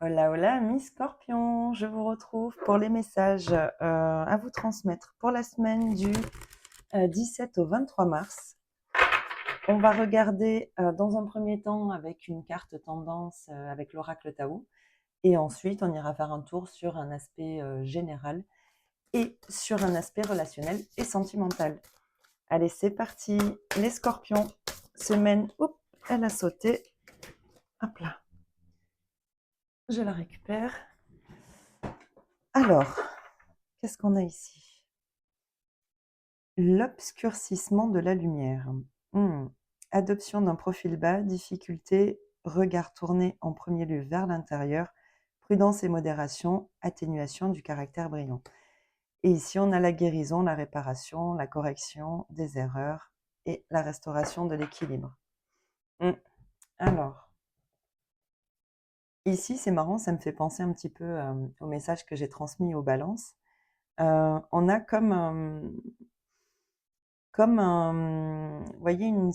Hola, hola, Miss Scorpion, je vous retrouve pour les messages à vous transmettre pour la semaine du 17 au 23 mars. On va regarder dans un premier temps avec une carte tendance avec l'oracle Tao et ensuite on ira faire un tour sur un aspect général et sur un aspect relationnel et sentimental. Allez, c'est parti, les Scorpions, semaine, oups, elle a sauté, hop là, je la récupère. Alors, qu'est-ce qu'on a ici? L'obscurcissement de la lumière. Hmm. Adoption d'un profil bas, difficulté, regard tourné en premier lieu vers l'intérieur, prudence et modération, atténuation du caractère brillant. Et ici, on a la guérison, la réparation, la correction des erreurs et la restauration de l'équilibre. Alors, ici, c'est marrant, ça me fait penser un petit peu au message que j'ai transmis aux balances. On a comme vous voyez, un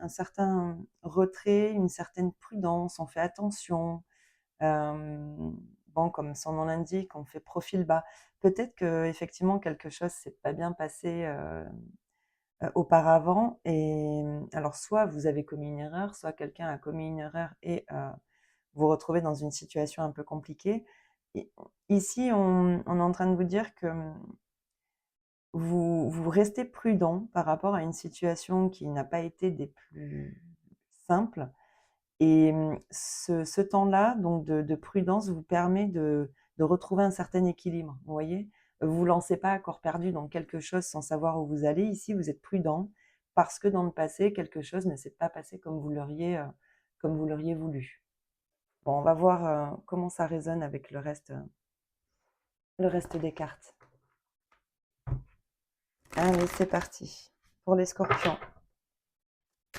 certain retrait, une certaine prudence, on fait attention. Bon, comme son nom l'indique, on fait profil bas. Peut-être qu'effectivement quelque chose s'est pas bien passé auparavant. Et alors, soit vous avez commis une erreur, soit quelqu'un a commis une erreur et vous vous retrouvez dans une situation un peu compliquée. Et ici, on est en train de vous dire que vous restez prudent par rapport à une situation qui n'a pas été des plus simples. Et ce temps-là, donc de prudence, vous permet de retrouver un certain équilibre. Vous voyez, vous vous lancez pas à corps perdu dans quelque chose sans savoir où vous allez. Ici, vous êtes prudent parce que dans le passé, quelque chose ne s'est pas passé comme vous l'auriez voulu. Bon, on va voir comment ça résonne avec le reste des cartes. Allez, c'est parti pour les Scorpions.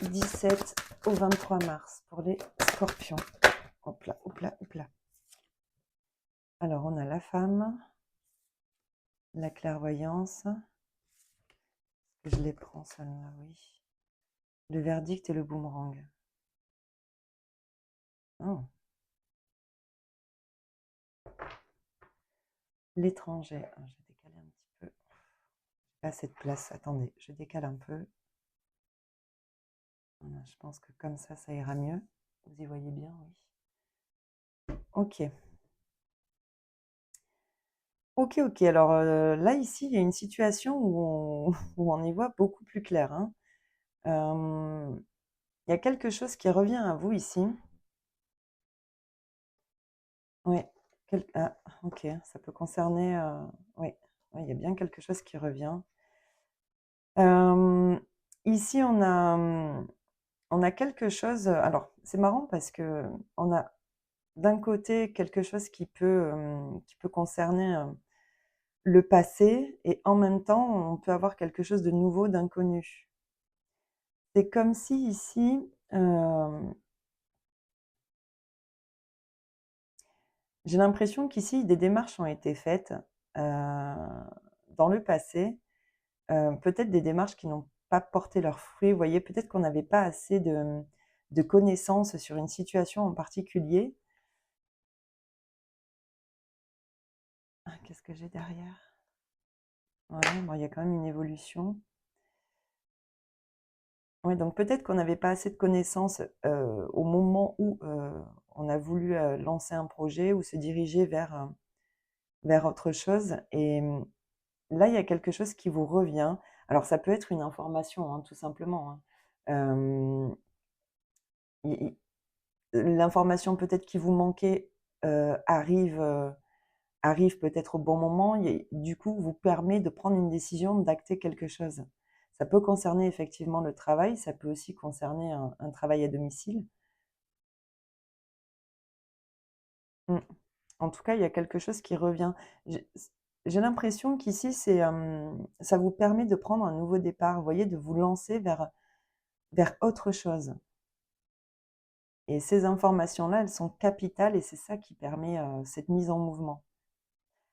17 au 23 mars pour les Scorpions. Hop là, hop là, hop là. Alors, on a la femme, la clairvoyance. Je les prends celles-là, oui. Le verdict et le boomerang. Oh. L'étranger. Ah, je vais décaler un petit peu. Pas cette place. Attendez, je décale un peu. Voilà, je pense que comme ça ira mieux. Vous y voyez bien, oui. Ok. Ok, ok. Alors là, ici, il y a une situation où on y voit beaucoup plus clair, hein. Il y a quelque chose qui revient à vous ici. Oui. Ah, ok. Ça peut concerner. Oui. Ouais, il y a bien quelque chose qui revient. Ici, on a quelque chose. Alors, c'est marrant parce que on a d'un côté quelque chose qui peut concerner le passé et en même temps, on peut avoir quelque chose de nouveau, d'inconnu. C'est comme si ici, j'ai l'impression qu'ici, des démarches ont été faites dans le passé, peut-être des démarches qui n'ont pas porté leurs fruits. Vous voyez, peut-être qu'on n'avait pas assez de connaissances sur une situation en particulier. Ah, qu'est-ce que j'ai derrière? Ouais, bon, il y a quand même une évolution. Ouais, donc peut-être qu'on n'avait pas assez de connaissances au moment où on a voulu lancer un projet ou se diriger vers autre chose. Et là, il y a quelque chose qui vous revient. Alors, ça peut être une information, hein, tout simplement, hein. Euh, il- L'information peut-être qui vous manquait arrive peut-être au bon moment, et du coup, vous permet de prendre une décision, d'acter quelque chose. Ça peut concerner effectivement le travail, ça peut aussi concerner un travail à domicile. Mm. En tout cas, il y a quelque chose qui revient. J'ai j'ai l'impression qu'ici, ça vous permet de prendre un nouveau départ, vous voyez, de vous lancer vers autre chose. Et ces informations-là, elles sont capitales et c'est ça qui permet cette mise en mouvement.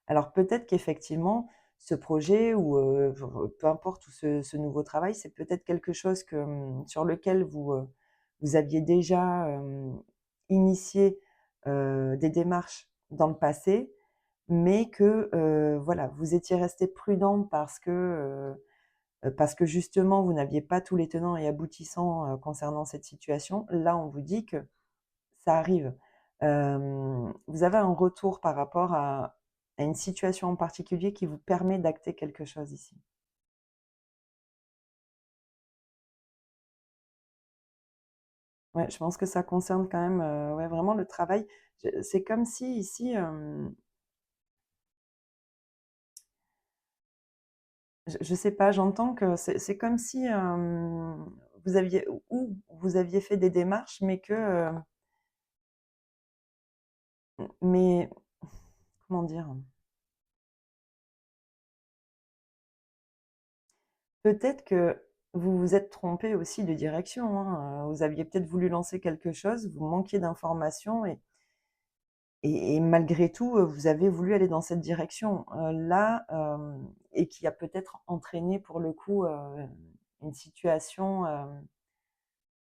Alors peut-être qu'effectivement, ce projet ou peu importe, ou ce nouveau travail, c'est peut-être quelque chose sur lequel vous aviez déjà initié des démarches dans le passé, mais que, voilà, vous étiez resté prudent parce que justement vous n'aviez pas tous les tenants et aboutissants, concernant cette situation. Là, on vous dit que ça arrive. Vous avez un retour par rapport à une situation en particulier qui vous permet d'acter quelque chose ici. Ouais, je pense que ça concerne quand même, ouais, vraiment le travail. C'est comme si ici, je sais pas, j'entends que c'est comme si, vous aviez ou vous aviez fait des démarches, mais que, mais comment dire? Peut-être que vous vous êtes trompé aussi de direction, hein, vous aviez peut-être voulu lancer quelque chose, vous manquiez d'informations et malgré tout, vous avez voulu aller dans cette direction. Là, et qui a peut-être entraîné pour le coup, une situation,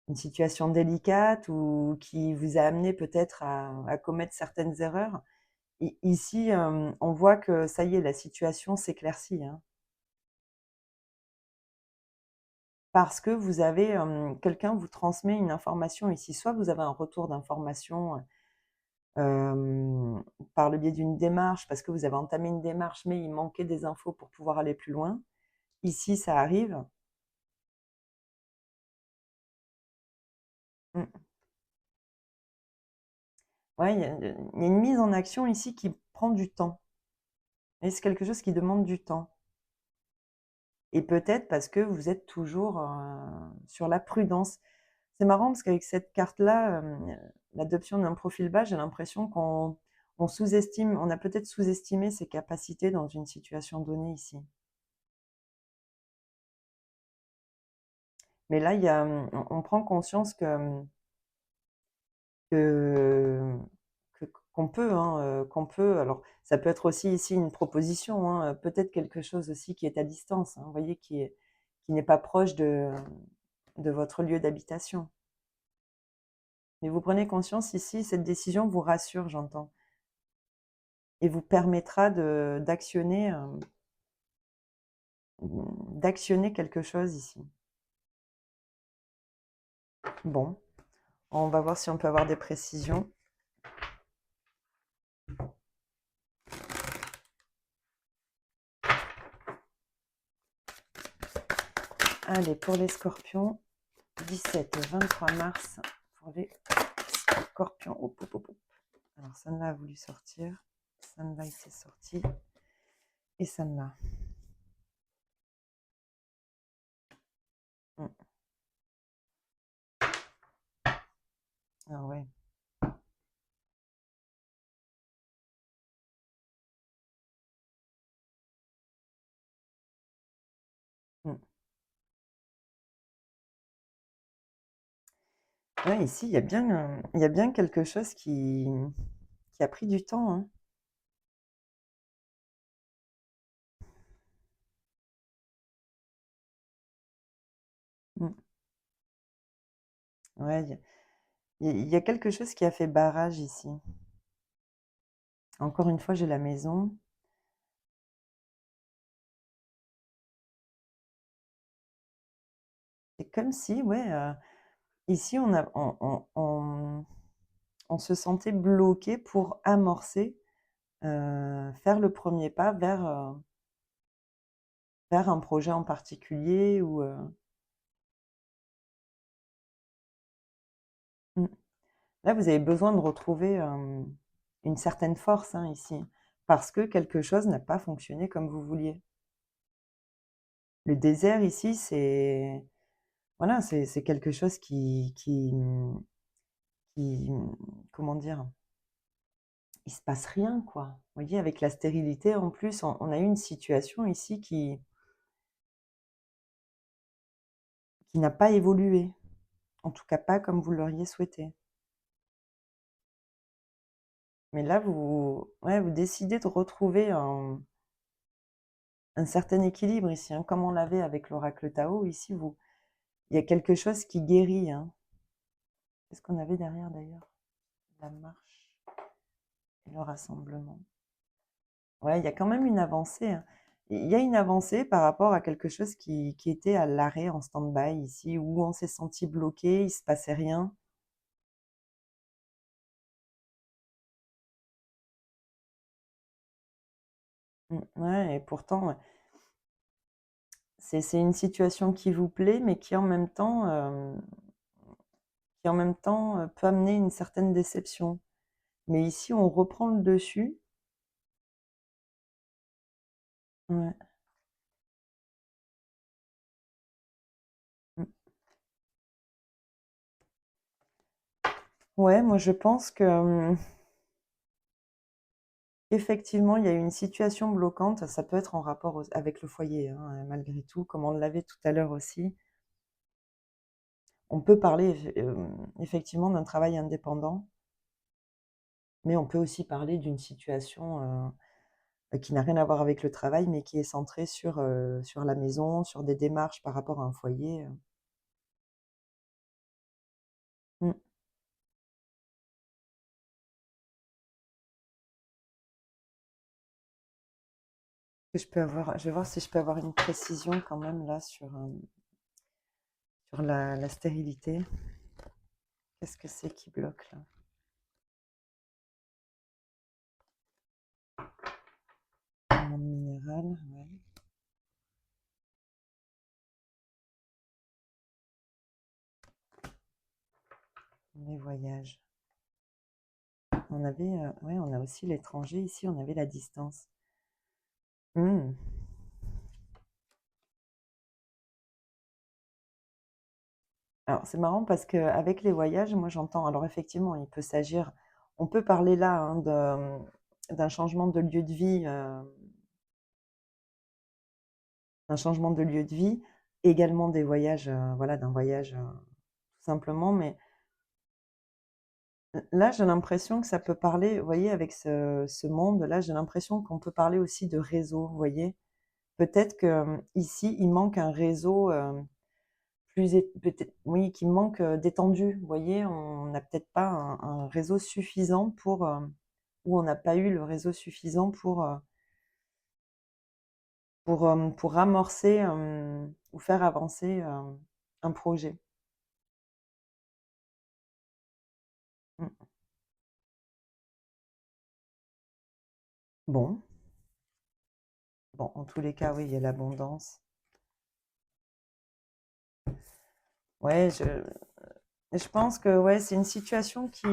une situation délicate ou qui vous a amené peut-être à commettre certaines erreurs. Ici, on voit que ça y est, la situation s'éclaircit, hein. Parce que vous avez, quelqu'un vous transmet une information ici. Soit vous avez un retour d'information, par le biais d'une démarche, parce que vous avez entamé une démarche, mais il manquait des infos pour pouvoir aller plus loin. Ici, ça arrive. Mmh. Ouais, il y a une mise en action ici qui prend du temps et c'est quelque chose qui demande du temps et peut-être parce que vous êtes toujours, sur la prudence. C'est marrant parce qu'avec cette carte-là, l'adoption d'un profil bas, j'ai l'impression qu'on sous-estime, on a peut-être sous-estimé ses capacités dans une situation donnée ici. Mais là, il y a, on prend conscience que qu'on peut, hein, qu'on peut alors ça peut être aussi ici une proposition, hein, peut-être quelque chose aussi qui est à distance, hein, vous voyez? Qui n'est pas proche de votre lieu d'habitation. Mais vous prenez conscience ici, cette décision vous rassure, j'entends et vous permettra d'actionner quelque chose ici. Bon, on va voir si on peut avoir des précisions. Allez, pour les scorpions, 17 au 23 mars, pour les scorpions. Hop, hop, hop, hop. Alors, celle-là a voulu sortir, celle-là était sortie, et celle-là. Mm. Ah ouais. Mm. Ouais, ici, il y a bien quelque chose qui a pris du temps, hein. Mm. Ouais, il y a quelque chose qui a fait barrage ici. Encore une fois, j'ai la maison. C'est comme si, ouais, ici, on se sentait bloqué pour amorcer, faire le premier pas vers un projet en particulier ou, mmh. Là, vous avez besoin de retrouver, une certaine force, hein, ici, parce que quelque chose n'a pas fonctionné comme vous vouliez. Le désert ici, c'est voilà, c'est quelque chose comment dire? Il se passe rien, quoi. Vous voyez, avec la stérilité, en plus, on a eu une situation ici qui n'a pas évolué. En tout cas, pas comme vous l'auriez souhaité. Mais là, ouais, vous décidez de retrouver un certain équilibre ici, hein, comme on l'avait avec l'oracle Tao. Ici, il y a quelque chose qui guérit, hein. Qu'est-ce qu'on avait derrière d'ailleurs? La marche. le rassemblement. Ouais, il y a quand même une avancée, hein. Il y a une avancée par rapport à quelque chose qui était à l'arrêt, en stand-by ici, où on s'est senti bloqué, il se passait rien. Ouais, et pourtant, ouais, c'est une situation qui vous plaît, mais qui en même temps peut amener une certaine déception. Mais ici, on reprend le dessus. Ouais. Mm. Ouais, moi je pense que effectivement, il y a une situation bloquante. Ça peut être en rapport avec le foyer, hein, malgré tout, comme on l'avait tout à l'heure aussi. On peut parler effectivement d'un travail indépendant, mais on peut aussi parler d'une situation qui n'a rien à voir avec le travail, mais qui est centrée sur la maison, sur des démarches par rapport à un foyer. Mm. Je vais voir si je peux avoir une précision quand même là sur la stérilité. Qu'est-ce que c'est qui bloque là? Amande minérale, ouais. Les voyages. Ouais, on a aussi l'étranger. Ici, on avait la distance. Hmm. Alors, c'est marrant parce qu'avec les voyages, moi j'entends, alors effectivement, il peut s'agir, on peut parler là hein, d'un changement de lieu de vie, d'un changement de lieu de vie, également des voyages, voilà, d'un voyage tout simplement, mais là j'ai l'impression que ça peut parler, vous voyez, avec ce monde-là, j'ai l'impression qu'on peut parler aussi de réseau, vous voyez. Peut-être que ici, il manque un réseau peut-être, oui, qui manque d'étendue. Vous voyez, on n'a peut-être pas un réseau suffisant ou on n'a pas eu le réseau suffisant pour amorcer ou faire avancer un projet. Mm. Bon, bon, en tous les cas, oui, il y a l'abondance. Ouais, je pense que ouais, c'est une situation qui,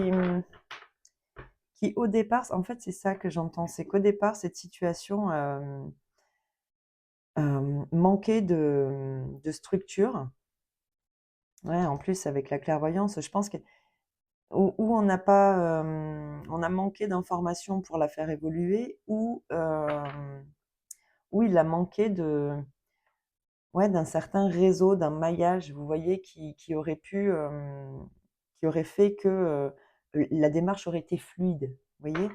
au départ, en fait, c'est ça que j'entends, c'est qu'au départ, cette situation manquait de structure. Ouais, en plus, avec la clairvoyance, je pense que où on n'a pas, on a manqué d'informations pour la faire évoluer, ou il a manqué ouais, d'un certain réseau, d'un maillage, vous voyez, qui aurait fait que la démarche aurait été fluide. Vous voyez,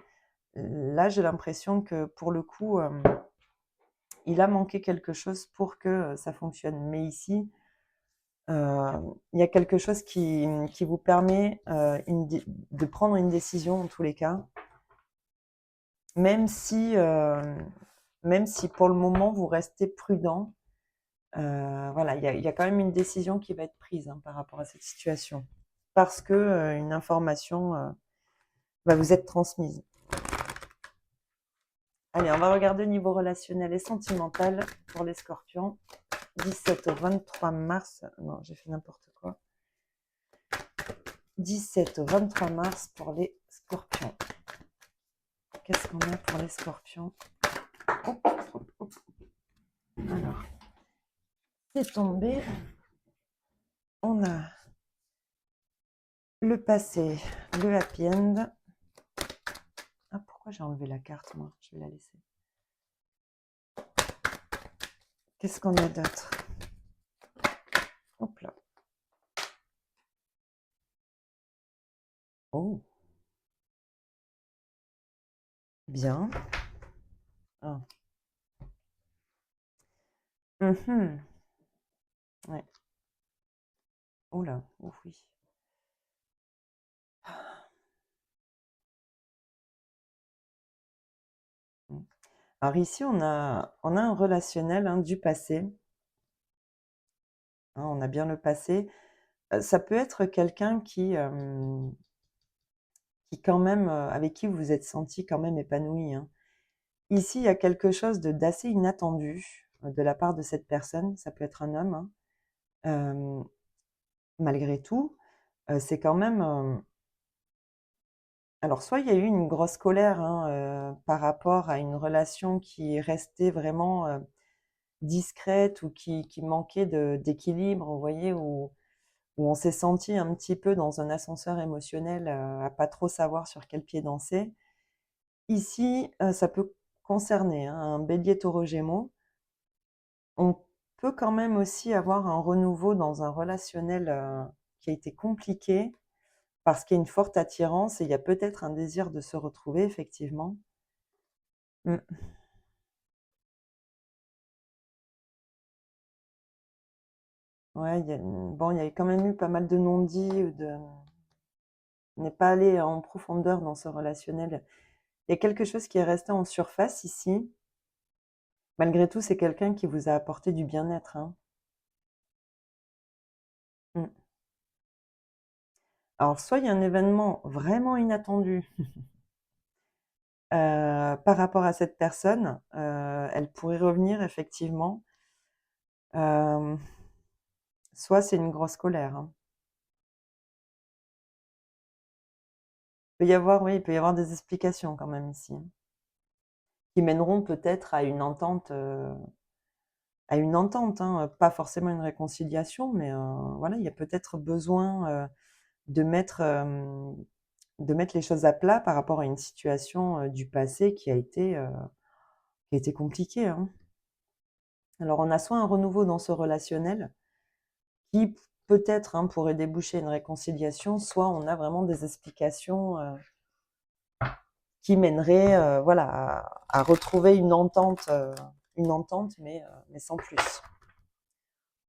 là, j'ai l'impression que pour le coup, il a manqué quelque chose pour que ça fonctionne. Mais ici, il y a quelque chose qui vous permet de prendre une décision en tous les cas, même si, euh, même si pour le moment vous restez prudent. Voilà, il y a quand même une décision qui va être prise hein, par rapport à cette situation, parce que une information va vous être transmise. Allez, on va regarder au niveau relationnel et sentimental pour les scorpions. 17 au 23 mars. Non, j'ai fait n'importe quoi. 17 au 23 mars pour les scorpions. Qu'est-ce qu'on a pour les scorpions? Hop, hop, hop. Alors, c'est tombé. On a le passé, le happy end. Ah, pourquoi j'ai enlevé la carte, moi? Je vais la laisser. Qu'est-ce qu'on a d'autre? Hop là. Oh, bien. Ah. Mhm. Ouais. Oh là, oh oui. Alors ici, on a un relationnel hein, du passé. Hein, on a bien le passé. Ça peut être quelqu'un qui quand même, avec qui vous vous êtes senti quand même épanoui. Hein. Ici, il y a quelque chose d'assez inattendu de la part de cette personne. Ça peut être un homme. Hein. Malgré tout, c'est quand même. Alors, soit il y a eu une grosse colère hein, par rapport à une relation qui est restée vraiment discrète ou qui manquait d'équilibre, vous voyez, où on s'est senti un petit peu dans un ascenseur émotionnel à pas trop savoir sur quel pied danser. Ici, ça peut concerner hein, un bélier taureau gémeaux. On peut quand même aussi avoir un renouveau dans un relationnel qui a été compliqué parce qu'il y a une forte attirance et il y a peut-être un désir de se retrouver, effectivement. Mm. Ouais, bon, il y a quand même eu pas mal de non-dits, on n'est pas allé en profondeur dans ce relationnel. Il y a quelque chose qui est resté en surface ici. Malgré tout, c'est quelqu'un qui vous a apporté du bien-être. Hein. Mm. Alors, soit il y a un événement vraiment inattendu par rapport à cette personne, elle pourrait revenir effectivement. Euh, Soit c'est une grosse colère. Hein. Il peut y avoir, oui, il peut y avoir des explications quand même ici, hein, qui mèneront peut-être à une entente, hein, pas forcément une réconciliation, mais voilà, il y a peut-être besoin de mettre, de mettre les choses à plat par rapport à une situation du passé qui a été compliquée. Hein. Alors, on a soit un renouveau dans ce relationnel qui peut-être hein, pourrait déboucher une réconciliation, soit on a vraiment des explications qui mèneraient voilà, à retrouver une entente mais sans plus.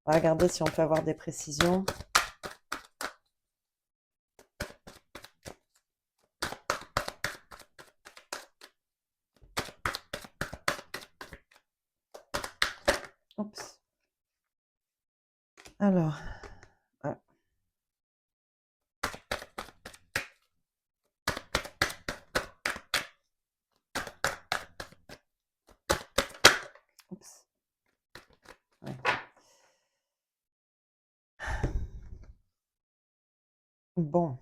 On va regarder si on peut avoir des précisions. Oups. Alors, ah, oups. Ouais. Bon.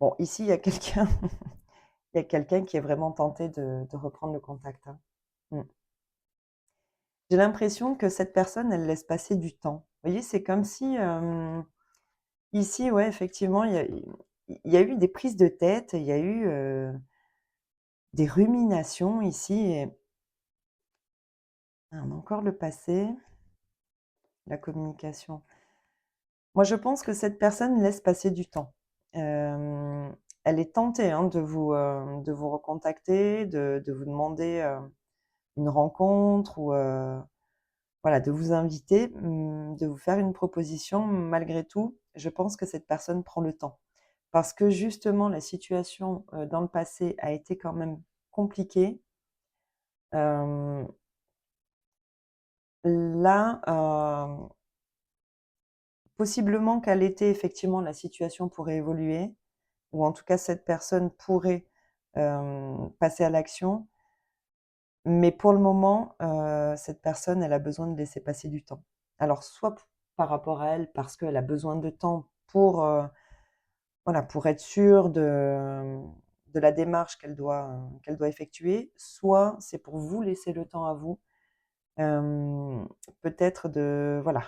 Bon, ici, il y a quelqu'un il y a quelqu'un qui est vraiment tenté de reprendre le contact. Hein. Mm. J'ai l'impression que cette personne, elle laisse passer du temps. Vous voyez, c'est comme si ici, ouais, effectivement, il y a eu des prises de tête, il y a eu des ruminations ici. Et... Ah, on a encore le passé, la communication. Moi, je pense que cette personne laisse passer du temps. Euh, Elle est tentée hein, de vous recontacter, de vous demander une rencontre ou voilà, de vous inviter, de vous faire une proposition. Malgré tout, je pense que cette personne prend le temps. Parce que justement, la situation dans le passé a été quand même compliquée. Euh, Là, possiblement qu'à l'été, effectivement, la situation pourrait évoluer, ou en tout cas, cette personne pourrait passer à l'action. Mais pour le moment, cette personne, elle a besoin de laisser passer du temps. Alors, soit par rapport à elle, parce qu'elle a besoin de temps pour, voilà, pour être sûre de la démarche qu'elle doit effectuer, soit c'est pour vous laisser le temps à vous, peut-être de, voilà,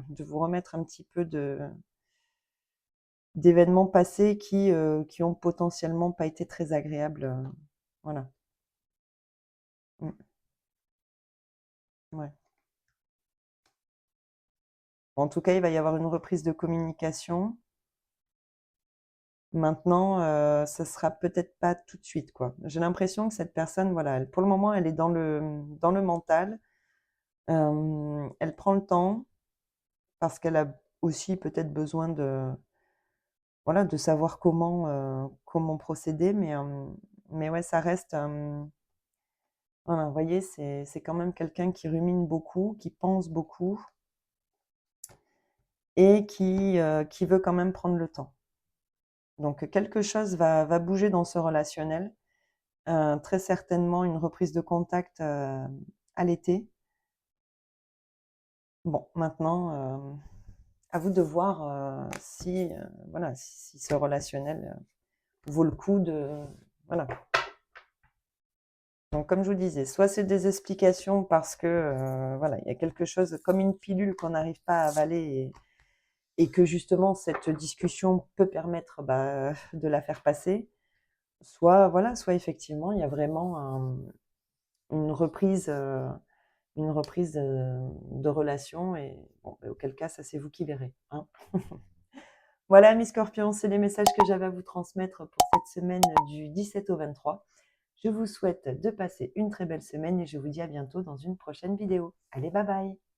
de vous remettre un petit peu d'événements passés qui ont potentiellement pas été très agréables. Voilà. Mm, ouais. En tout cas, il va y avoir une reprise de communication. Maintenant, ça sera peut-être pas tout de suite, quoi. J'ai l'impression que cette personne, voilà, pour le moment, elle est dans le mental. Elle prend le temps parce qu'elle a aussi peut-être besoin voilà, de savoir comment procéder, mais ouais, ça reste. Voilà, vous voyez, c'est quand même quelqu'un qui rumine beaucoup, qui pense beaucoup et qui veut quand même prendre le temps. Donc quelque chose va bouger dans ce relationnel. Très certainement une reprise de contact, à l'été. Bon, maintenant, à vous de voir, si, voilà, si ce relationnel, vaut le coup de voilà. Donc comme je vous disais, soit c'est des explications parce que, voilà, il y a quelque chose comme une pilule qu'on n'arrive pas à avaler et que justement cette discussion peut permettre, bah, de la faire passer. Soit voilà, soit effectivement il y a vraiment une reprise, de relation et bon, bah, auquel cas ça c'est vous qui verrez, hein. Voilà mes scorpions, c'est les messages que j'avais à vous transmettre pour cette semaine du 17 au 23. Je vous souhaite de passer une très belle semaine et je vous dis à bientôt dans une prochaine vidéo. Allez, bye bye!